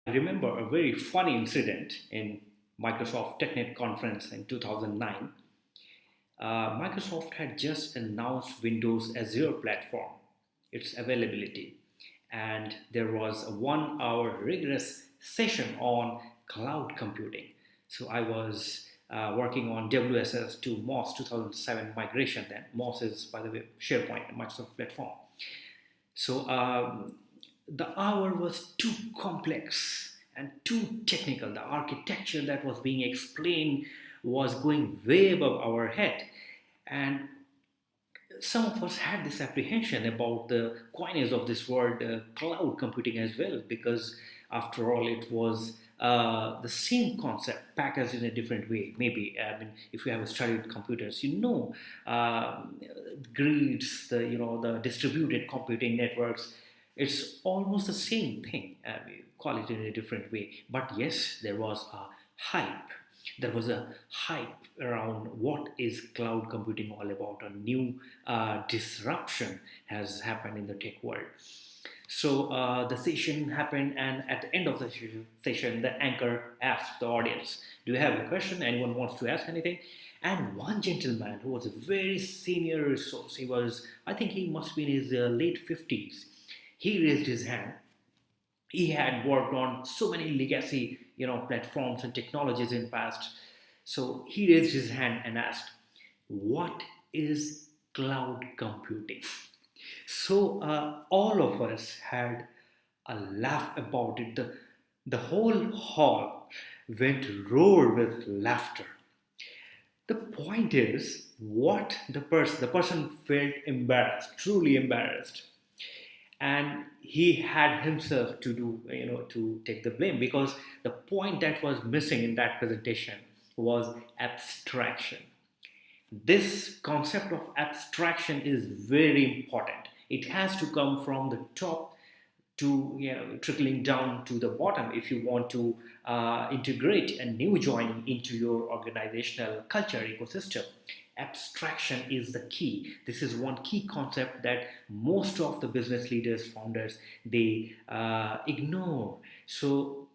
I remember a very funny incident in Microsoft TechNet conference in 2009. Microsoft had just announced Windows Azure platform, its availability, and there was a 1 hour rigorous session on cloud computing. So I was working on WSS to MOS 2007 migration then. MOS is, by the way, SharePoint, Microsoft platform. So the hour was too complex and too technical. The architecture that was being explained was going way above our head. And some of us had this apprehension about the coinage of this word cloud computing as well, because after all, it was the same concept packaged in a different way. Maybe I mean, if you have studied computers, uh, grids, the distributed computing networks. It's almost the same thing. Call it in a different way, but yes, there was a hype. There was a hype around what is cloud computing all about. A new disruption has happened in the tech world. So the session happened, and at the end of the session, the anchor asked the audience, "Do you have a question? Anyone wants to ask anything?" And one gentleman who was a very senior resource, I think he must be in his late 50s, he raised his hand. He had worked on so many legacy platforms and technologies in the past. So he raised his hand and asked, "What is cloud computing?" So all of us had a laugh about it. The whole hall went roar with laughter. The point is, what the person felt embarrassed, truly embarrassed, and he had himself to do, to take the blame, because the point that was missing in that presentation was abstraction. This concept of abstraction is very important. It has to come from the top to, trickling down to the bottom if you want to integrate a new joining into your organizational culture ecosystem. Abstraction is the key. This is one key concept that most of the business leaders, founders, they ignore. So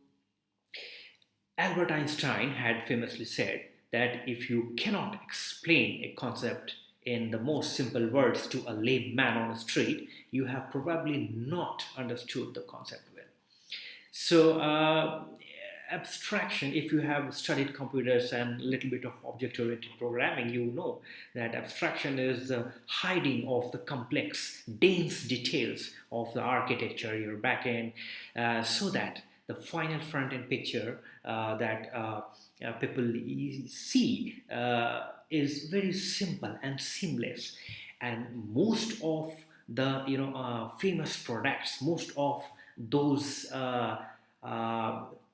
Albert Einstein had famously said that if you cannot explain a concept in the most simple words to a layman on the street, you have probably not understood the concept well. So, abstraction, if you have studied computers and a little bit of object oriented programming, you know that abstraction is the hiding of the complex, dense details of the architecture, your backend, so that the final front end picture that people see is very simple and seamless. And most of the famous products, most of those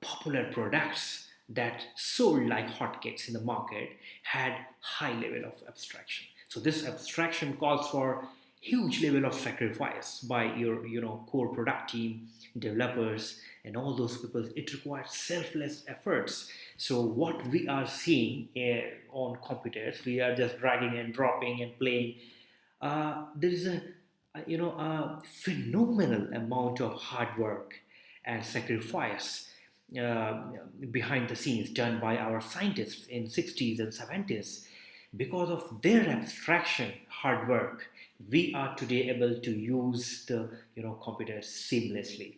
popular products that sold like hotcakes in the market had high level of abstraction. So this abstraction calls for huge level of sacrifice by your core product team, developers, and all those people. It requires selfless efforts. So what we are seeing on computers, we are just dragging and dropping and playing. There is a phenomenal amount of hard work and sacrifice uh, behind the scenes done by our scientists in 60s and 70s. Because of their abstraction hard work, we are today able to use the computers seamlessly.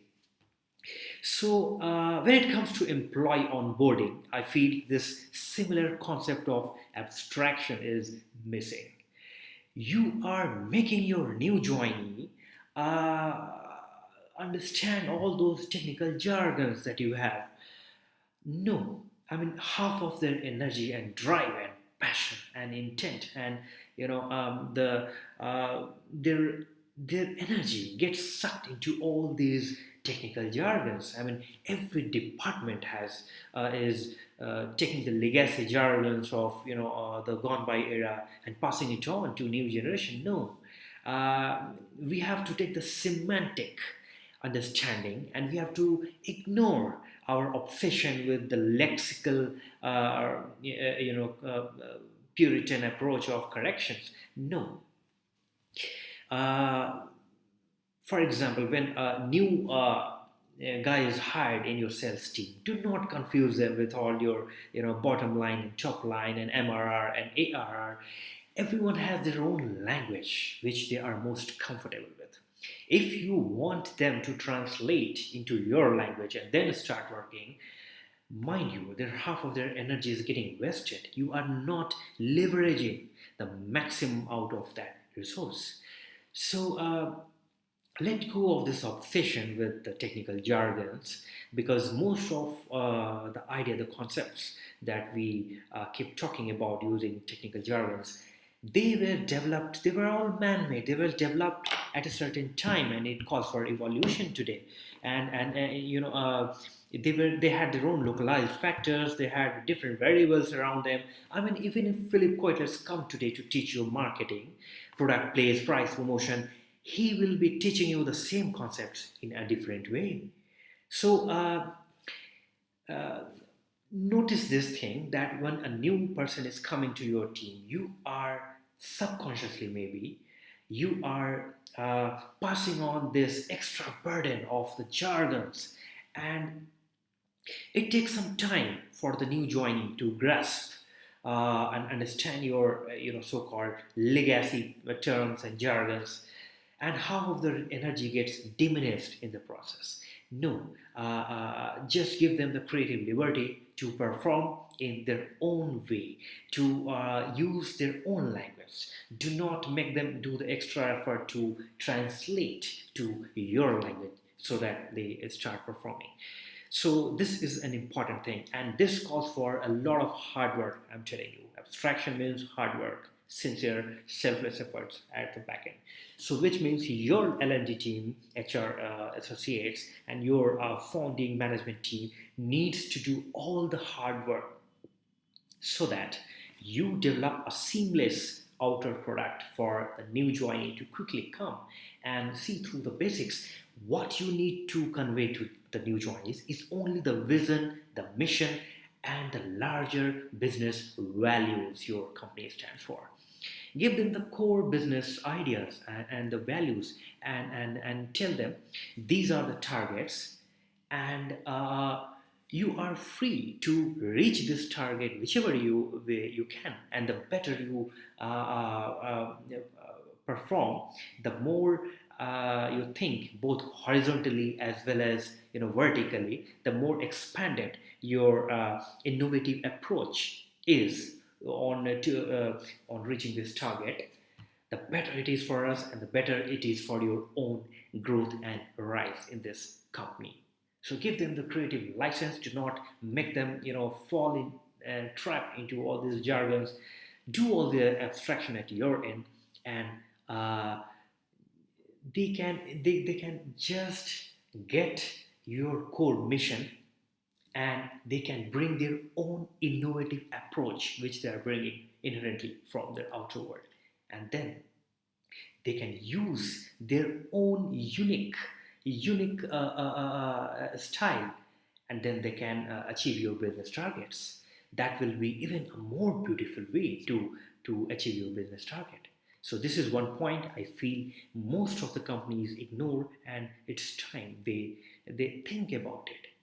So when it comes to employee onboarding, I feel this similar concept of abstraction is missing. You are making your new joinee uh, understand all those technical jargons that you have. No, I mean, half of their energy and drive and passion and intent and the their energy gets sucked into all these technical jargons. I mean, every department has is taking the legacy jargons of the gone by era and passing it on to new generation. No, we have to take the semantic understanding, and we have to ignore our obsession with the lexical puritan approach of corrections. No. uh, for example, when a new guys hired in your sales team. Do not confuse them with all your bottom line and top line and MRR and ARR. Everyone has their own language which they are most comfortable with. If you want them to translate into your language and then start working, mind you, their half of their energy is getting wasted. You are not leveraging the maximum out of that resource. So let go of this obsession with the technical jargons, because most of the idea, the concepts that we keep talking about using technical jargons, they were all man-made, they were developed at a certain time, and it calls for evolution today. And they had their own localized factors, they had different variables around them. I mean, even if Philip Kotler's come today to teach you marketing, product place, price, promotion, he will be teaching you the same concepts in a different way. So uh, notice this thing, that when a new person is coming to your team, you are subconsciously, maybe you are passing on this extra burden of the jargons, and it takes some time for the new joinee to grasp and understand your so-called legacy terms and jargons, and how the energy gets diminished in the process. No, just give them the creative liberty to perform in their own way, to use their own language. Do not make them do the extra effort to translate to your language so that they start performing. So this is an important thing, and this calls for a lot of hard work. I'm telling you, abstraction means hard work, sincere, selfless efforts at the back end. So which means your L&D team, HR associates, and your founding management team needs to do all the hard work so that you develop a seamless outer product for the new joinee to quickly come and see through the basics. What you need to convey to the new joinees is only the vision, the mission, and the larger business values your company stands for. Give them the core business ideas and the values, and tell them these are the targets, and you are free to reach this target whichever way you can. And the better you perform, the more you think both horizontally as well as vertically, the more expanded your innovative approach is on reaching this target, the better it is for us and the better it is for your own growth and rise in this company. So give them the creative license. Do not make them fall in and trap into all these jargons. Do all the abstraction at your end, and uh, they can just get your core mission, and they can bring their own innovative approach which they are bringing inherently from the outer world, and then they can use their own unique style, and then they can achieve your business targets. That will be even a more beautiful way to achieve your business target. So this is one point I feel most of the companies ignore, and it's time they think about it.